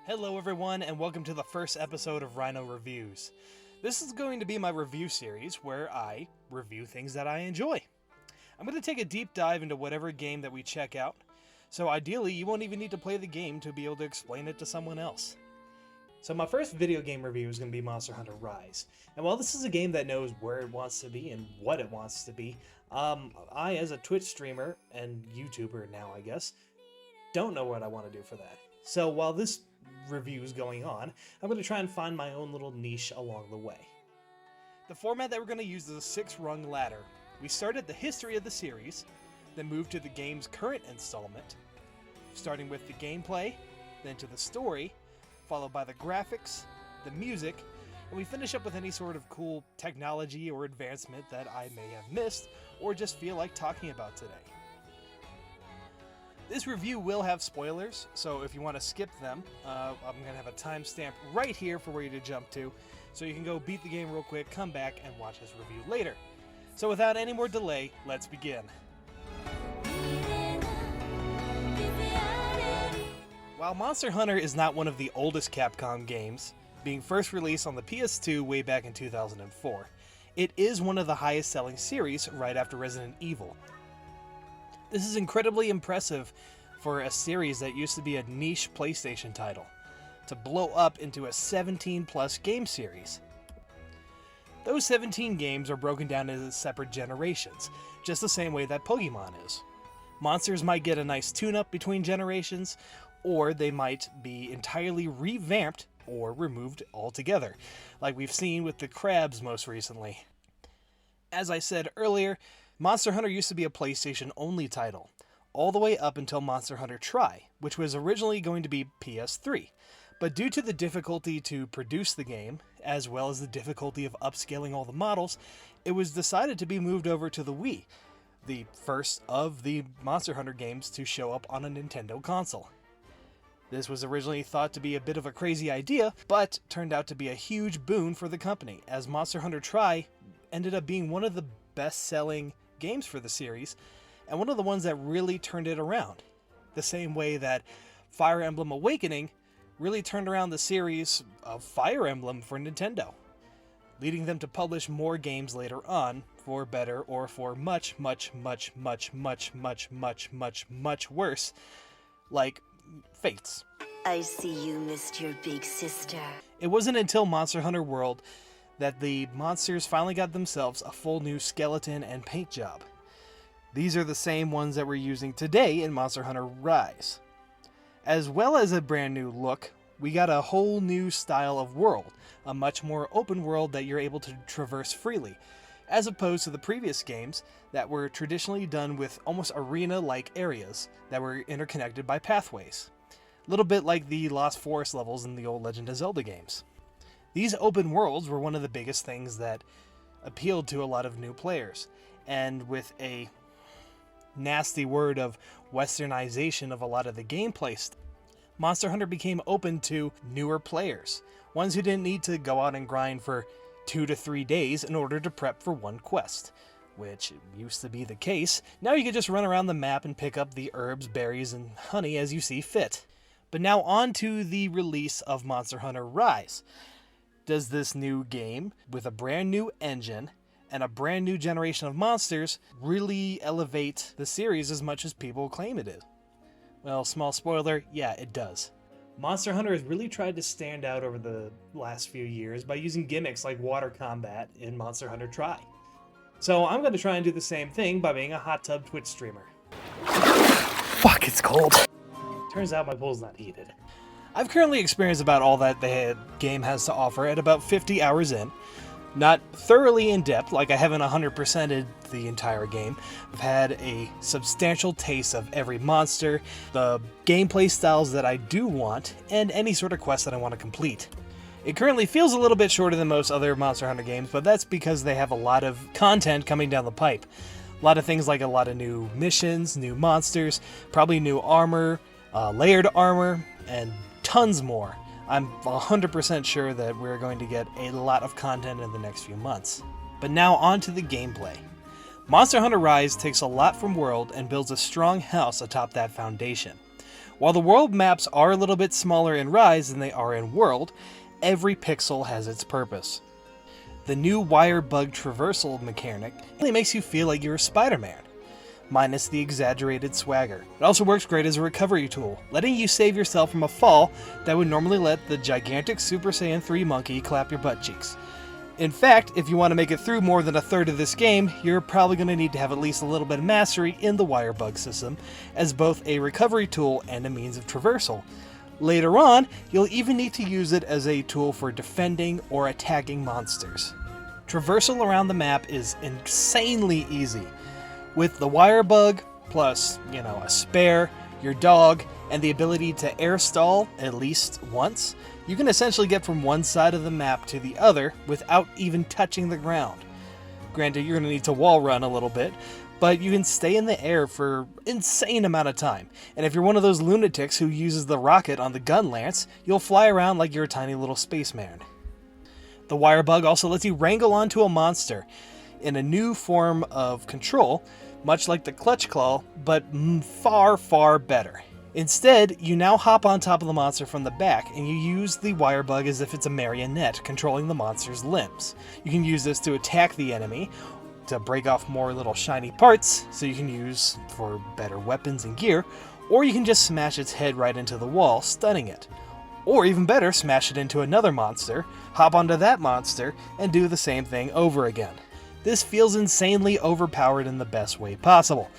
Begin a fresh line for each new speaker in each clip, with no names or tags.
Hello everyone, and welcome to the first episode of Rhino Reviews. This is going to be my review series where I review things that I enjoy. I'm going to take a deep dive into whatever game that we check out, so ideally you won't even need to play the game to be able to explain it to someone else. So my first video game review is going to be Monster Hunter Rise. And while this is a game that knows where it wants to be and what it wants to be, I, as a Twitch streamer and YouTuber now, I guess, don't know what I want to do for that. So while this review is going on, I'm going to try and find my own little niche along the way. The format that we're going to use is a 6-rung ladder. We start at the history of the series, then move to the game's current installment, starting with the gameplay, then to the story, followed by the graphics, the music, and we finish up with any sort of cool technology or advancement that I may have missed or just feel like talking about today. This review will have spoilers, so if you want to skip them, I'm going to have a timestamp right here for where you to jump to, so you can go beat the game real quick, come back, and watch this review later. So without any more delay, let's begin. While Monster Hunter is not one of the oldest Capcom games, being first released on the PS2 way back in 2004, it is one of the highest selling series right after Resident Evil. This is incredibly impressive for a series that used to be a niche PlayStation title, to blow up into a 17-plus game series. Those 17 games are broken down into separate generations, just the same way that Pokemon is. Monsters might get a nice tune-up between generations, or they might be entirely revamped or removed altogether, like we've seen with the crabs most recently. As I said earlier, Monster Hunter used to be a PlayStation-only title, all the way up until Monster Hunter Tri, which was originally going to be PS3. But due to the difficulty to produce the game, as well as the difficulty of upscaling all the models, it was decided to be moved over to the Wii, the first of the Monster Hunter games to show up on a Nintendo console. This was originally thought to be a bit of a crazy idea, but turned out to be a huge boon for the company, as Monster Hunter Tri ended up being one of the best-selling games for the series, and one of the ones that really turned it around. The same way that Fire Emblem Awakening really turned around the series of Fire Emblem for Nintendo, leading them to publish more games later on, for better or for much worse, like Fates.
I see you missed your big sister.
It wasn't until Monster Hunter World that the monsters finally got themselves a full new skeleton and paint job. These are the same ones that we're using today in Monster Hunter Rise. As well as a brand new look, we got a whole new style of world, a much more open world that you're able to traverse freely, as opposed to the previous games that were traditionally done with almost arena-like areas that were interconnected by pathways. A little bit like the Lost Forest levels in the old Legend of Zelda games. These open worlds were one of the biggest things that appealed to a lot of new players, and with a nasty word of westernization of a lot of the gameplay, Monster Hunter became open to newer players, ones who didn't need to go out and grind for 2 to 3 days in order to prep for one quest, which used to be the case. Now you can just run around the map and pick up the herbs, berries, and honey as you see fit. But now on to the release of Monster Hunter Rise. Does this new game, with a brand new engine and a brand new generation of monsters, really elevate the series as much as people claim it is? Well, small spoiler, yeah, it does. Monster Hunter has really tried to stand out over the last few years by using gimmicks like water combat in Monster Hunter Tri. So I'm going to try and do the same thing by being a hot tub Twitch streamer.
Fuck, it's cold.
Turns out my pool's not heated. I've currently experienced about all that the game has to offer at about 50 hours in. Not thoroughly in depth, like I haven't 100%ed the entire game. I've had a substantial taste of every monster, the gameplay styles that I do want, and any sort of quest that I want to complete. It currently feels a little bit shorter than most other Monster Hunter games, but that's because they have a lot of content coming down the pipe. A lot of things like a lot of new missions, new monsters, probably new armor, layered armor, and tons more. I'm 100% sure that we're going to get a lot of content in the next few months. But now on to the gameplay. Monster Hunter Rise takes a lot from World and builds a strong house atop that foundation. While the world maps are a little bit smaller in Rise than they are in World, every pixel has its purpose. The new wire bug traversal mechanic really makes you feel like you're Spider-Man, minus the exaggerated swagger. It also works great as a recovery tool, letting you save yourself from a fall that would normally let the gigantic Super Saiyan 3 monkey clap your butt cheeks. In fact, if you want to make it through more than a third of this game, you're probably going to need to have at least a little bit of mastery in the wire bug system, as both a recovery tool and a means of traversal. Later on, you'll even need to use it as a tool for defending or attacking monsters. Traversal around the map is insanely easy. With the wire bug, plus, a spare, your dog, and the ability to air stall at least once, you can essentially get from one side of the map to the other without even touching the ground. Granted, you're going to need to wall run a little bit, but you can stay in the air for an insane amount of time. And if you're one of those lunatics who uses the rocket on the gun lance, you'll fly around like you're a tiny little spaceman. The wire bug also lets you wrangle onto a monster in a new form of control, much like the clutch claw, but far, far better. Instead, you now hop on top of the monster from the back, and you use the wire bug as if it's a marionette controlling the monster's limbs. You can use this to attack the enemy, to break off more little shiny parts, so you can use for better weapons and gear, or you can just smash its head right into the wall, stunning it. Or even better, smash it into another monster, hop onto that monster, and do the same thing over again. This feels insanely overpowered in the best way possible.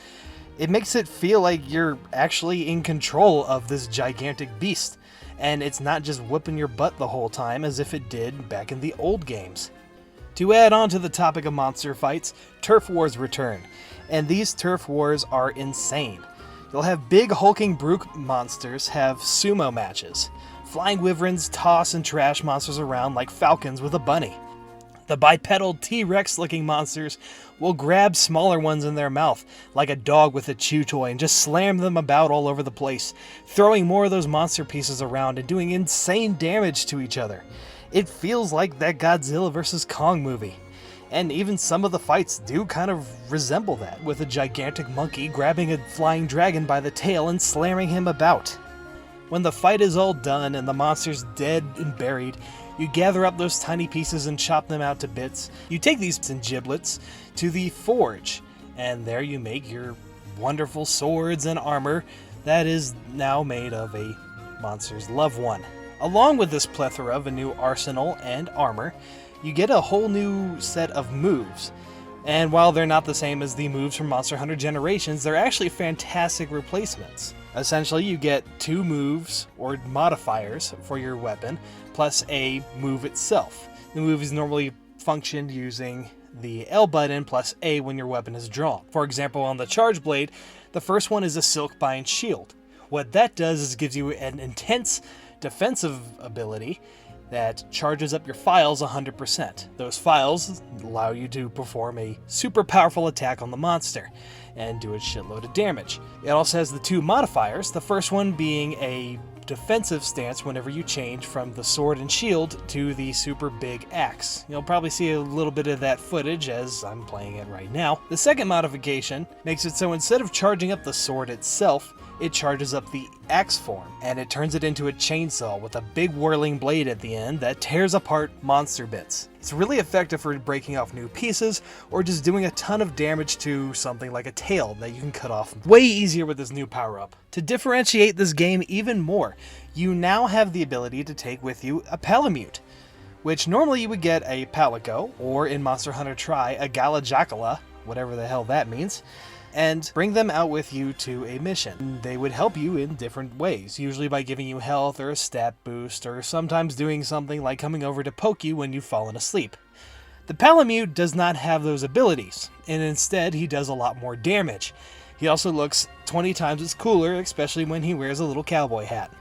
It makes it feel like you're actually in control of this gigantic beast, and it's not just whooping your butt the whole time as if it did back in the old games. To add on to the topic of monster fights, Turf Wars return, and these Turf Wars are insane. You'll have big hulking brute monsters have sumo matches. Flying wyverns toss and trash monsters around like falcons with a bunny. The bipedal T-Rex looking monsters will grab smaller ones in their mouth, like a dog with a chew toy, and just slam them about all over the place, throwing more of those monster pieces around and doing insane damage to each other. It feels like that Godzilla vs. Kong movie. And even some of the fights do kind of resemble that, with a gigantic monkey grabbing a flying dragon by the tail and slamming him about. When the fight is all done and the monster's dead and buried, you gather up those tiny pieces and chop them out to bits. You take these and giblets to the forge, and there you make your wonderful swords and armor that is now made of a monster's loved one. Along with this plethora of a new arsenal and armor, you get a whole new set of moves. And while they're not the same as the moves from Monster Hunter Generations, they're actually fantastic replacements. Essentially, you get 2 moves, or modifiers, for your weapon, plus a move itself. The move is normally functioned using the L button plus A when your weapon is drawn. For example, on the Charge Blade, the first one is a Silkbind Shield. What that does is gives you an intense defensive ability that charges up your files 100%. Those files allow you to perform a super powerful attack on the monster and do a shitload of damage. It also has the 2 modifiers, the first one being a defensive stance whenever you change from the sword and shield to the super big axe. You'll probably see a little bit of that footage as I'm playing it right now. The second modification makes it so instead of charging up the sword itself, it charges up the axe form, and it turns it into a chainsaw with a big whirling blade at the end that tears apart monster bits. It's really effective for breaking off new pieces, or just doing a ton of damage to something like a tail that you can cut off way easier with this new power-up. To differentiate this game even more, you now have the ability to take with you a Palamute, which normally you would get a Palico, or in Monster Hunter Tri, a Galajacala, whatever the hell that means, and bring them out with you to a mission. They would help you in different ways, usually by giving you health or a stat boost, or sometimes doing something like coming over to poke you when you've fallen asleep. The Palamute does not have those abilities, and instead he does a lot more damage. He also looks 20 times as cooler, especially when he wears a little cowboy hat.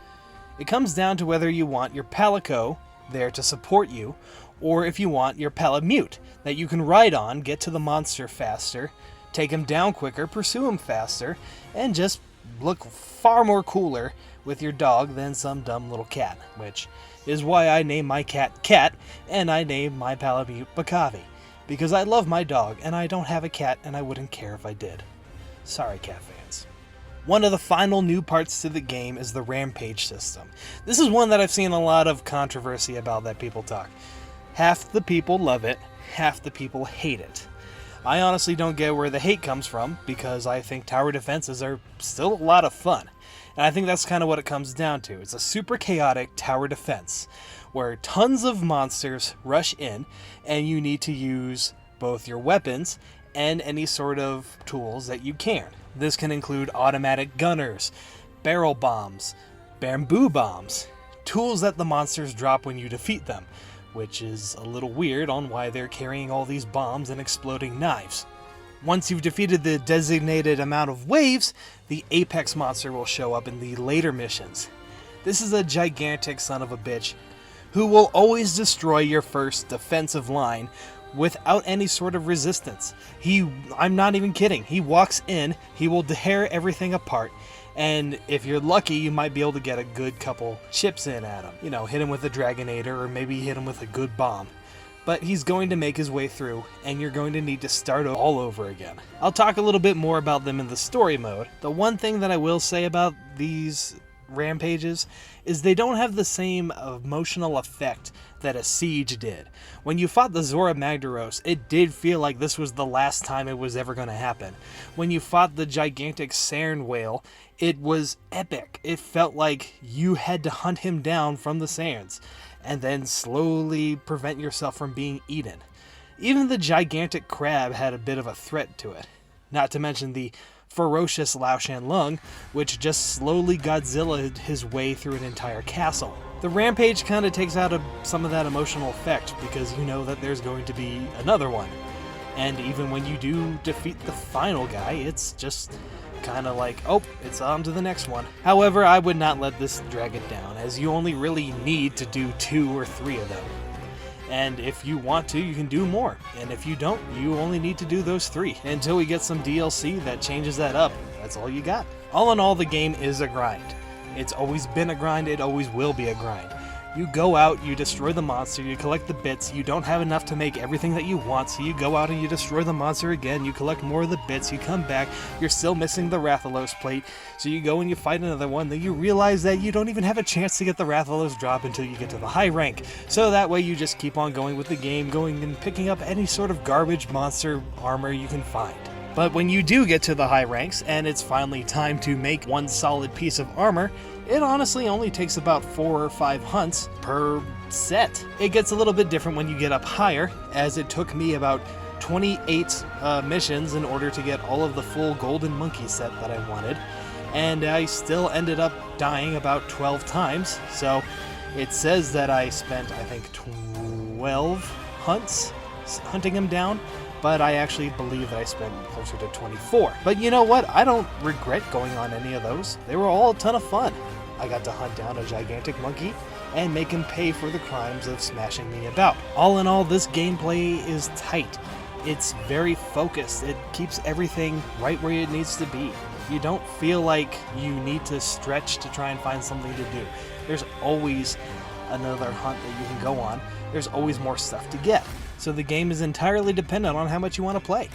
It comes down to whether you want your Palico there to support you, or if you want your Palamute that you can ride on, get to the monster faster, take him down quicker, pursue him faster, and just look far more cooler with your dog than some dumb little cat, which is why I named my cat Cat, and I named my Palamute Bakavi, because I love my dog, and I don't have a cat, and I wouldn't care if I did. Sorry, cat fans. One of the final new parts to the game is the rampage system. This is one that I've seen a lot of controversy about that people talk. Half the people love it, half the people hate it. I honestly don't get where the hate comes from, because I think tower defenses are still a lot of fun. And I think that's kind of what it comes down to. It's a super chaotic tower defense, where tons of monsters rush in, and you need to use both your weapons and any sort of tools that you can. This can include automatic gunners, barrel bombs, bamboo bombs, tools that the monsters drop when you defeat them, which is a little weird on why they're carrying all these bombs and exploding knives. Once you've defeated the designated amount of waves, the apex monster will show up in the later missions. This is a gigantic son of a bitch who will always destroy your first defensive line without any sort of resistance. I'm not even kidding, he walks in, he will tear everything apart, and if you're lucky, you might be able to get a good couple chips in at him. You know, hit him with a Dragonator, or maybe hit him with a good bomb. But he's going to make his way through, and you're going to need to start all over again. I'll talk a little bit more about them in the story mode. The one thing that I will say about these rampages is they don't have the same emotional effect that a siege did. When you fought the Zora Magdaros, it did feel like this was the last time it was ever going to happen. When you fought the gigantic Saren whale, it was epic. It felt like you had to hunt him down from the sands and then slowly prevent yourself from being eaten. Even the gigantic crab had a bit of a threat to it. Not to mention the ferocious Lao Shan Lung, which just slowly Godzilla'd his way through an entire castle. The rampage kind of takes out some of that emotional effect, because you know that there's going to be another one. And even when you do defeat the final guy, it's just kind of like, oh, it's on to the next one. However, I would not let this drag it down, as you only really need to do 2 or 3 of them. And if you want to, you can do more. And if you don't, you only need to do those 3. Until we get some DLC that changes that up, that's all you got. All in all, the game is a grind. It's always been a grind, it always will be a grind. You go out, you destroy the monster, you collect the bits, you don't have enough to make everything that you want, so you go out and you destroy the monster again, you collect more of the bits, you come back, you're still missing the Rathalos plate, so you go and you fight another one, then you realize that you don't even have a chance to get the Rathalos drop until you get to the high rank. So that way you just keep on going with the game, going and picking up any sort of garbage monster armor you can find. But when you do get to the high ranks, and it's finally time to make one solid piece of armor, it honestly only takes about 4 or 5 hunts per set. It gets a little bit different when you get up higher, as it took me about 28 missions in order to get all of the full golden monkey set that I wanted, and I still ended up dying about 12 times, so it says that I spent, I think, 12 hunts hunting him down, but I actually believe that I spent closer to 24. But you know what? I don't regret going on any of those. They were all a ton of fun. I got to hunt down a gigantic monkey and make him pay for the crimes of smashing me about. All in all, this gameplay is tight. It's very focused. It keeps everything right where it needs to be. You don't feel like you need to stretch to try and find something to do. There's always another hunt that you can go on. There's always more stuff to get. So the game is entirely dependent on how much you want to play.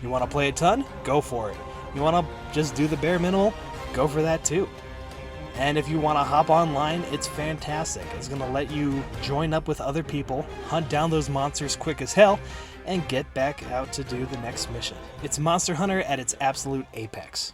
You want to play a ton? Go for it. You want to just do the bare minimal? Go for that too. And if you want to hop online, it's fantastic. It's going to let you join up with other people, hunt down those monsters quick as hell, and get back out to do the next mission. It's Monster Hunter at its absolute apex.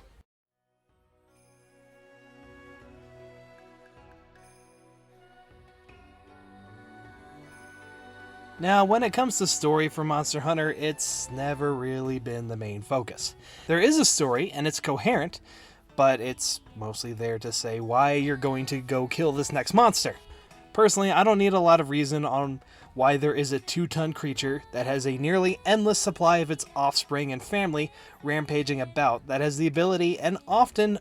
Now, when it comes to story for Monster Hunter, it's never really been the main focus. There is a story, and it's coherent, but it's mostly there to say why you're going to go kill this next monster. Personally, I don't need a lot of reason on why there is a 2-ton creature that has a nearly endless supply of its offspring and family rampaging about, that has the ability, and often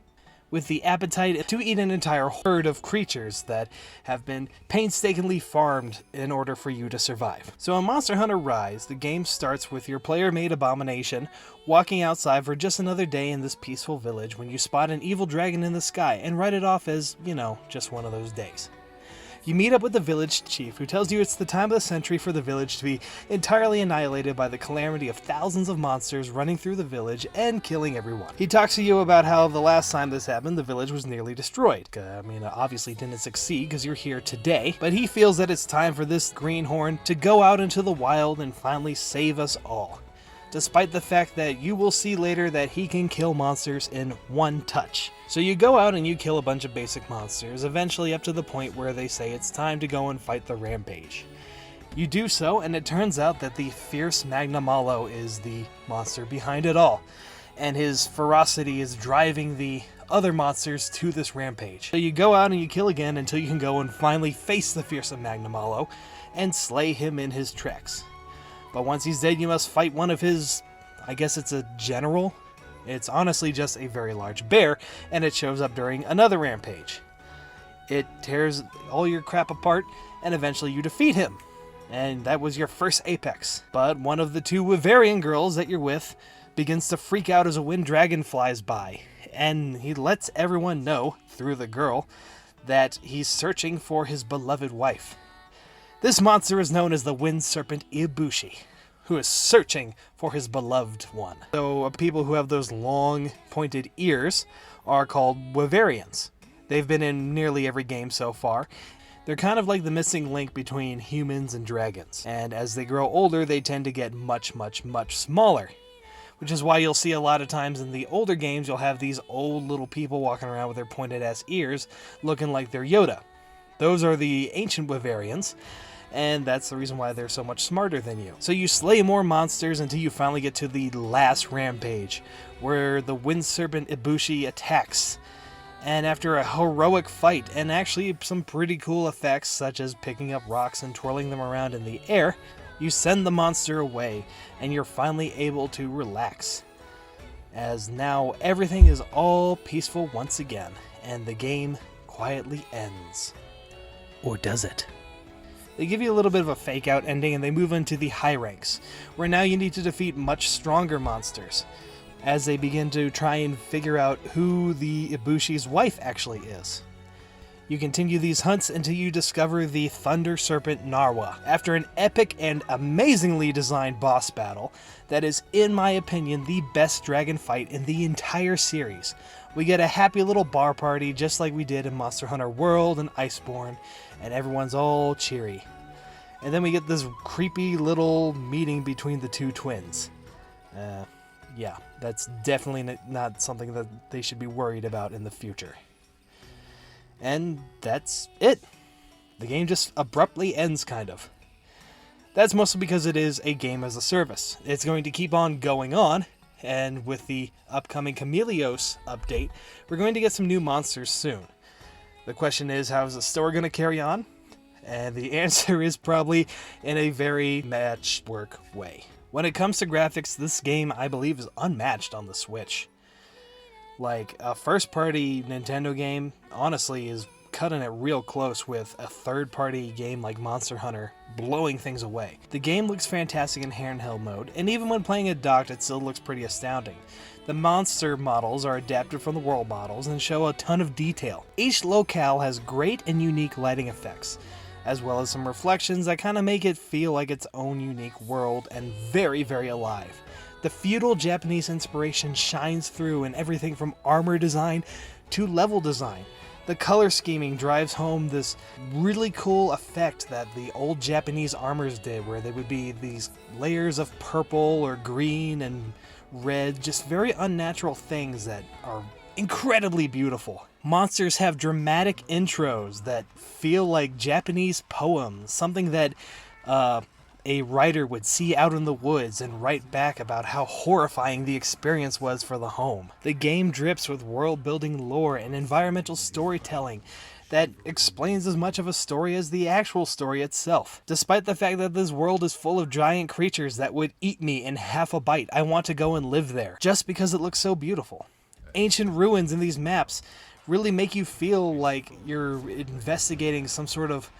with the appetite, to eat an entire herd of creatures that have been painstakingly farmed in order for you to survive. So in Monster Hunter Rise, the game starts with your player-made Abomination walking outside for just another day in this peaceful village when you spot an evil dragon in the sky and write it off as, you know, just one of those days. You meet up with the village chief, who tells you it's the time of the century for the village to be entirely annihilated by the calamity of thousands of monsters running through the village and killing everyone. He talks to you about how the last time this happened, the village was nearly destroyed. I mean, it obviously didn't succeed because you're here today, but he feels that it's time for this greenhorn to go out into the wild and finally save us all. Despite the fact that you will see later that he can kill monsters in one touch. So you go out and you kill a bunch of basic monsters, eventually up to the point where they say it's time to go and fight the rampage. You do so, and it turns out that the fierce Magnamalo is the monster behind it all, and his ferocity is driving the other monsters to this rampage. So you go out and you kill again until you can go and finally face the fearsome Magnamalo and slay him in his tracks. But once he's dead, you must fight one of his, I guess it's a general? It's honestly just a very large bear, and it shows up during another rampage. It tears all your crap apart, and eventually you defeat him. And that was your first apex. But one of the two Wyverian girls that you're with begins to freak out as a wind dragon flies by, and he lets everyone know, through the girl, that he's searching for his beloved wife. This monster is known as the Wind Serpent Ibushi, who is searching for his beloved one. So people who have those long, pointed ears are called Wyverians. They've been in nearly every game so far. They're kind of like the missing link between humans and dragons. And as they grow older, they tend to get much, much, much smaller. Which is why you'll see a lot of times in the older games, you'll have these old little people walking around with their pointed-ass ears, looking like they're Yoda. Those are the ancient Wyverians, and that's the reason why they're so much smarter than you. So you slay more monsters until you finally get to the last rampage, where the Wind Serpent Ibushi attacks. And after a heroic fight, and actually some pretty cool effects, such as picking up rocks and twirling them around in the air, you send the monster away, and you're finally able to relax. As now everything is all peaceful once again, and the game quietly ends. Or does it? They give you a little bit of a fake out ending, and they move into the high ranks, where now you need to defeat much stronger monsters, as they begin to try and figure out who the Ibushi's wife actually is. You continue these hunts until you discover the Thunder Serpent Narwa, after an epic and amazingly designed boss battle that is, in my opinion, the best dragon fight in the entire series. We get a happy little bar party just like we did in Monster Hunter World and Iceborne, and everyone's all cheery. And then we get this creepy little meeting between the two twins. Yeah, that's definitely not something that they should be worried about in the future. And that's it. The game just abruptly ends, kind of. That's mostly because it is a game as a service. It's going to keep on going on, and with the upcoming Chameleos update, we're going to get some new monsters soon. The question is, how is the story going to carry on? And the answer is probably in a very matchwork way. When it comes to graphics, this game, I believe, is unmatched on the Switch. Like, a first-party Nintendo game, honestly, is cutting it real close with a third-party game like Monster Hunter blowing things away. The game looks fantastic in handheld mode, and even when playing it docked, it still looks pretty astounding. The monster models are adapted from the world models and show a ton of detail. Each locale has great and unique lighting effects, as well as some reflections that kind of make it feel like its own unique world and very, very alive. The feudal Japanese inspiration shines through in everything from armor design to level design. The color scheming drives home this really cool effect that the old Japanese armors did, where they would be these layers of purple or green and red, just very unnatural things that are incredibly beautiful. Monsters have dramatic intros that feel like Japanese poems, something that a writer would see out in the woods and write back about how horrifying the experience was for the home. The game drips with world-building lore and environmental storytelling that explains as much of a story as the actual story itself. Despite the fact that this world is full of giant creatures that would eat me in half a bite, I want to go and live there, just because it looks so beautiful. Ancient ruins in these maps really make you feel like you're investigating some sort of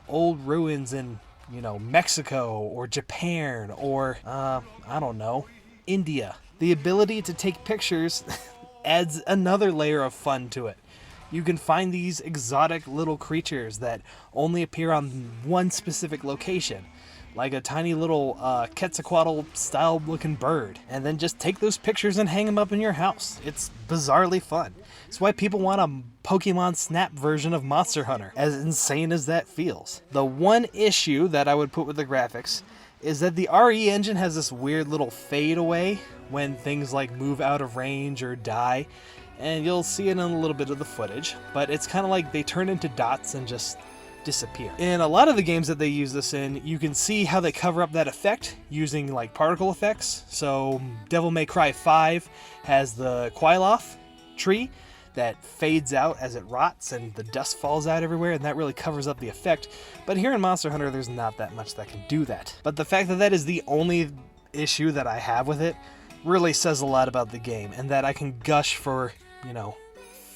old ruins in, Mexico or Japan or, I don't know, India. The ability to take pictures adds another layer of fun to it. You can find these exotic little creatures that only appear on one specific location, like a tiny little Quetzalcoatl style looking bird, and then just take those pictures and hang them up in your house. It's bizarrely fun. It's why people want a Pokemon Snap version of Monster Hunter, as insane as that feels. The one issue that I would put with the graphics is that the RE engine has this weird little fade away when things like move out of range or die, and you'll see it in a little bit of the footage, but it's kind of like they turn into dots and just disappear. In a lot of the games that they use this in, you can see how they cover up that effect using like particle effects. So Devil May Cry 5 has the Quailoff tree that fades out as it rots and the dust falls out everywhere, and that really covers up the effect. But here in Monster Hunter, there's not that much that can do that. But the fact that that is the only issue that I have with it really says a lot about the game, and that I can gush for,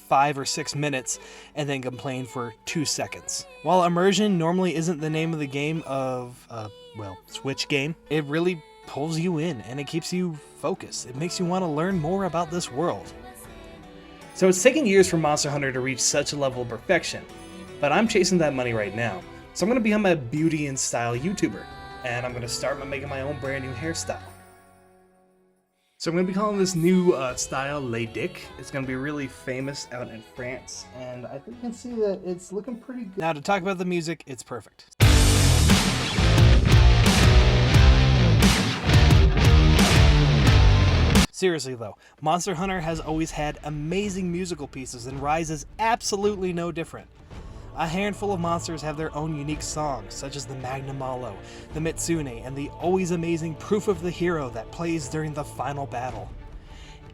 5 or 6 minutes and then complain for 2 seconds. While immersion normally isn't the name of the game of Switch game, it really pulls you in and it keeps you focused. It makes you want to learn more about this world. So it's taken years for Monster Hunter to reach such a level of perfection, but I'm chasing that money right now. So I'm going to become a beauty and style YouTuber, and I'm going to start by making my own brand new hairstyle. So I'm going to be calling this new style Le Dick. It's going to be really famous out in France, and I think you can see that it's looking pretty good. Now to talk about the music, it's perfect. Seriously though, Monster Hunter has always had amazing musical pieces, and Rise is absolutely no different. A handful of monsters have their own unique songs, such as the Magnamalo, the Mitsune, and the always amazing Proof of the Hero that plays during the final battle.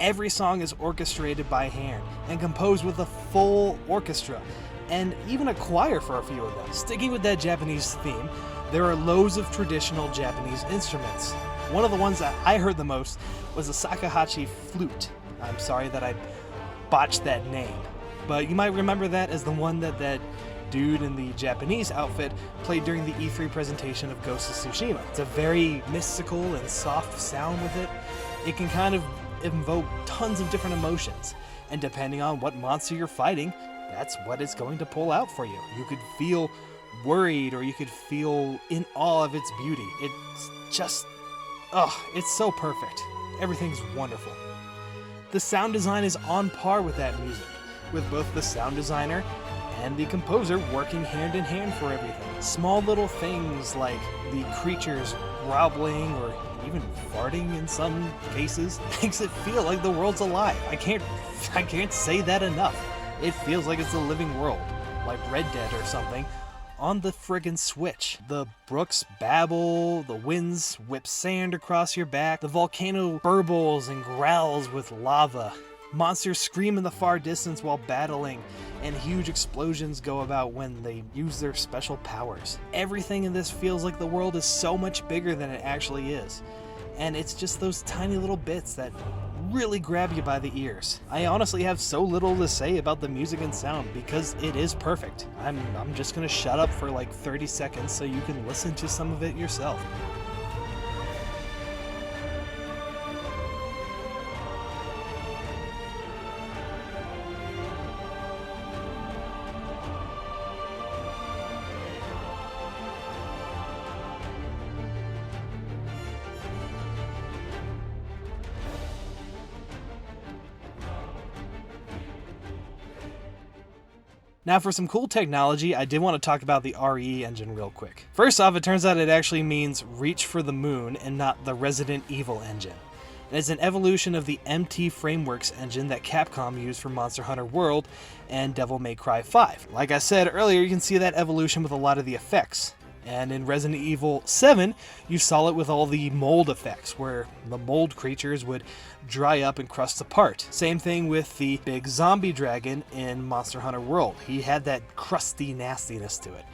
Every song is orchestrated by hand and composed with a full orchestra, and even a choir for a few of them. Sticking with that Japanese theme, there are loads of traditional Japanese instruments. One of the ones that I heard the most was the Shakuhachi flute. I'm sorry that I botched that name, but you might remember that as the one that dude in the Japanese outfit played during the E3 presentation of Ghost of Tsushima. It's a very mystical and soft sound with it. It can kind of invoke tons of different emotions, and depending on what monster you're fighting, that's what it's going to pull out for you. You could feel worried, or you could feel in awe of its beauty. It's just, it's so perfect. Everything's wonderful. The sound design is on par with that music, with both the sound designer and the composer working hand in hand for everything. Small little things like the creatures groveling or even farting in some cases makes it feel like the world's alive. I can't say that enough. It feels like it's a living world, like Red Dead or something, on the friggin' Switch. The brooks babble, the winds whip sand across your back, the volcano burbles and growls with lava. Monsters scream in the far distance while battling, and huge explosions go about when they use their special powers. Everything in this feels like the world is so much bigger than it actually is, and it's just those tiny little bits that really grab you by the ears. I honestly have so little to say about the music and sound because it is perfect. I'm just gonna shut up for like 30 seconds so you can listen to some of it yourself. Now for some cool technology, I did want to talk about the RE engine real quick. First off, it turns out it actually means Reach for the Moon and not the Resident Evil engine. And it's an evolution of the MT Frameworks engine that Capcom used for Monster Hunter World and Devil May Cry 5. Like I said earlier, you can see that evolution with a lot of the effects. And in Resident Evil 7, you saw it with all the mold effects, where the mold creatures would dry up and crust apart. Same thing with the big zombie dragon in Monster Hunter World. He had that crusty nastiness to it.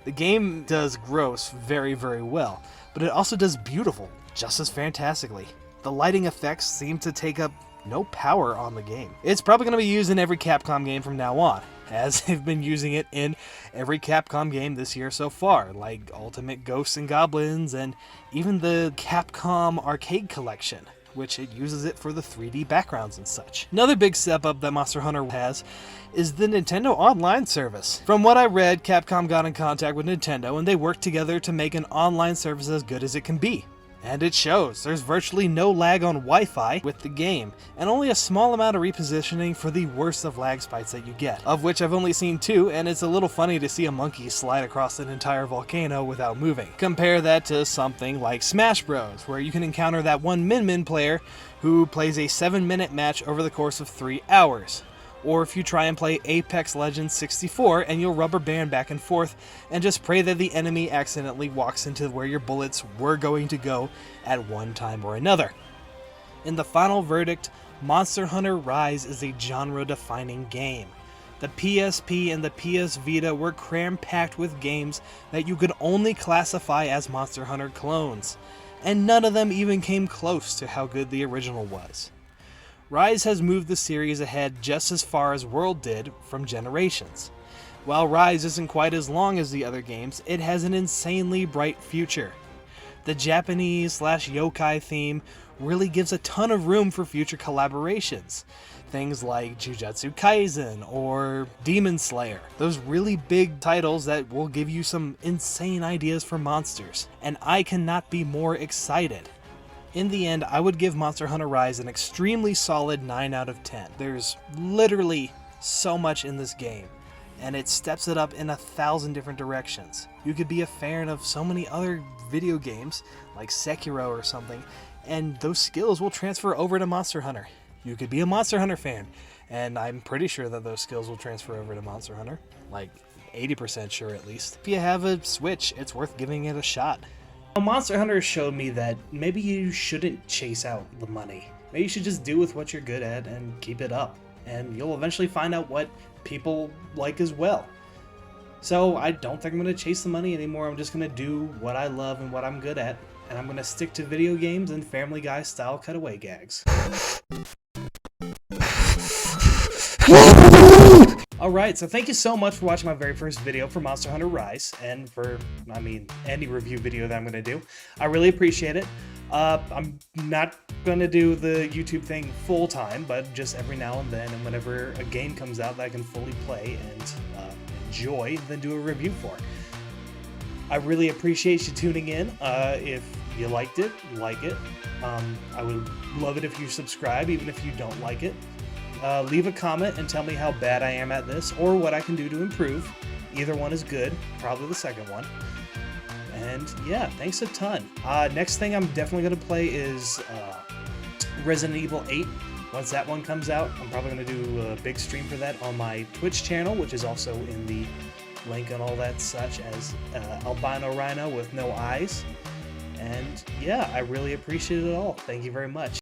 The game does gross very, very well, but it also does beautiful just as fantastically. The lighting effects seem to take up no power on the game. It's probably going to be used in every Capcom game from now on, as they've been using it in every Capcom game this year so far, like Ultimate Ghosts and Goblins and even the Capcom Arcade Collection. which it uses it for the 3D backgrounds and such. Another big step up that Monster Hunter has is the Nintendo Online service. From what I read, Capcom got in contact with Nintendo and they worked together to make an online service as good as it can be. And it shows. There's virtually no lag on Wi-Fi with the game, and only a small amount of repositioning for the worst of lag spikes that you get, of which I've only seen 2, and it's a little funny to see a monkey slide across an entire volcano without moving. Compare that to something like Smash Bros, where you can encounter that one Min player who plays a 7-minute match over the course of 3 hours. Or if you try and play Apex Legends 64 and you'll rubber band back and forth and just pray that the enemy accidentally walks into where your bullets were going to go at one time or another. In the final verdict, Monster Hunter Rise is a genre-defining game. The PSP and the PS Vita were cram-packed with games that you could only classify as Monster Hunter clones, and none of them even came close to how good the original was. Rise has moved the series ahead just as far as World did from Generations. While Rise isn't quite as long as the other games, it has an insanely bright future. The Japanese/yokai theme really gives a ton of room for future collaborations. Things like Jujutsu Kaisen or Demon Slayer. Those really big titles that will give you some insane ideas for monsters. And I cannot be more excited. In the end, I would give Monster Hunter Rise an extremely solid 9 out of 10. There's literally so much in this game, and it steps it up in 1,000 different directions. You could be a fan of so many other video games, like Sekiro or something, and those skills will transfer over to Monster Hunter. You could be a Monster Hunter fan, and I'm pretty sure that those skills will transfer over to Monster Hunter. Like, 80% sure at least. If you have a Switch, it's worth giving it a shot. Monster Hunter showed me that maybe you shouldn't chase out the money. Maybe you should just do with what you're good at and keep it up. And you'll eventually find out what people like as well. So I don't think I'm going to chase the money anymore. I'm just going to do what I love and what I'm good at. And I'm going to stick to video games and Family Guy style cutaway gags. Alright, so thank you so much for watching my very first video for Monster Hunter Rise, and for, any review video that I'm going to do. I really appreciate it. I'm not going to do the YouTube thing full time, but just every now and then, and whenever a game comes out that I can fully play and enjoy, then do a review for. I really appreciate you tuning in. If you liked it, like it. I would love it if you subscribe, even if you don't like it. Leave a comment and tell me how bad I am at this, or what I can do to improve. Either one is good, probably the second one. And yeah, thanks a ton. Next thing I'm definitely going to play is Resident Evil 8. Once that one comes out, I'm probably going to do a big stream for that on my Twitch channel, which is also in the link and all that such, as Albino Rhino with no eyes. And yeah, I really appreciate it all. Thank you very much.